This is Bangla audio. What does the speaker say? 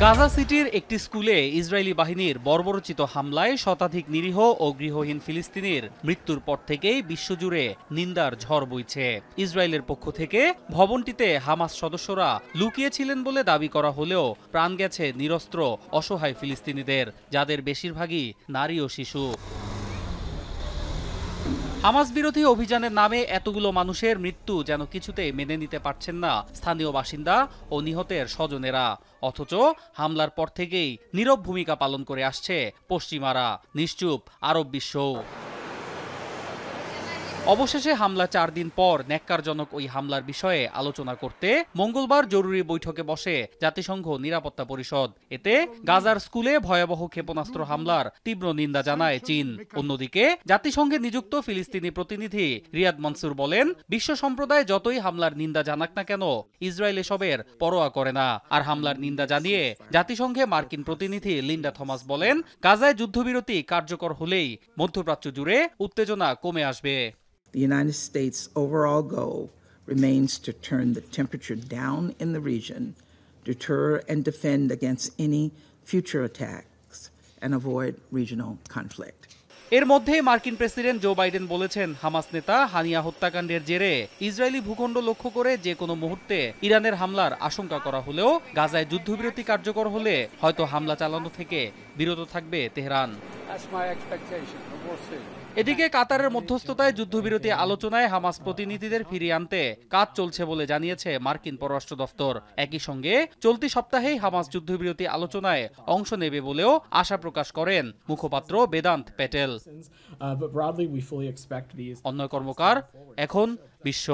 গাজা সিটির একটি স্কুলে ইসরায়েলি বাহিনীর বর্বরোচিত হামলায় শতাধিক নিরীহ ও গৃহহীন ফিলিস্তিনির মৃত্যুর পর থেকেই বিশ্বজুড়ে নিন্দার ঝড় বইছে। ইসরায়েলের পক্ষ থেকে ভবনটিতে হামাস সদস্যরা লুকিয়েছিলেন বলে দাবি করা হলেও প্রাণ গেছে নিরস্ত্র অসহায় ফিলিস্তিনিদের, যাদের বেশিরভাগই নারী ও শিশু। হামাস বিরোধী অভিযানের নামে এতগুলো মানুষের মৃত্যু যেন কিছুতেই মেনে নিতে পারছেন না স্থানীয় বাসিন্দা ও নিহতের স্বজনেরা। অথচ হামলার পর থেকেই নীরব ভূমিকা পালন করে আসছে পশ্চিমারা, নিশ্চুপ আরব বিশ্বও। অবশেষে হামলা 4 দিন পর ন্যাক্কারজনক ওই হামলার বিষয়ে আলোচনা করতে মঙ্গলবার জরুরি বৈঠকে বসে জাতিসংঘ নিরাপত্তা পরিষদ। এতে গাজার স্কুলে ভয়াবহ ক্ষেপণাস্ত্র হামলার তীব্র নিন্দা জানায় চীন। অন্যদিকে জাতিসংঘে নিযুক্ত ফিলিস্তিনি প্রতিনিধি রিয়াদ মনসুর বলেন, বিশ্ব সম্প্রদায় যতই হামলার নিন্দা জানাক না কেন, ইসরায়েল এসবের পরোয়া করে না। আর হামলার নিন্দা জানিয়ে জাতিসংঘে মার্কিন প্রতিনিধি লিন্ডা থমাস বলেন, গাজায় যুদ্ধবিরতি কার্যকর হলেই মধ্যপ্রাচ্য জুড়ে উত্তেজনা কমে আসবে। The United States' overall goal remains to turn the temperature down in the region, deter and defend against any future attacks, and avoid regional conflict. এর মধ্যে মার্কিন প্রেসিডেন্ট জো বাইডেন বলেছেন, হামাস নেতা হানিয়া হত্যাকাণ্ডের জেরে ইসরায়েলি ভূখণ্ড লক্ষ্য করে যে কোনো মুহূর্তে ইরানের হামলার আশঙ্কা করা হলেও গাজায় যুদ্ধবিরতি কার্যকর হলে হয়তো হামলা চালানো থেকে বিরত থাকবে তেহরান। এদিকে কাতারের মধ্যস্থতায় যুদ্ধবিরতি আলোচনায় হামাস প্রতিনিধিদের ফিরিয়ে আনতে কাজ চলছে বলে জানিয়েছে মার্কিন পররাষ্ট্র দফতর। একই সঙ্গে চলতি সপ্তাহেই হামাস যুদ্ধবিরতি আলোচনায় অংশ নেবে বলেও আশা প্রকাশ করেন মুখপাত্র বেদান্ত প্যাটেল। অন্য কর্মকার, এখন বিশ্ব।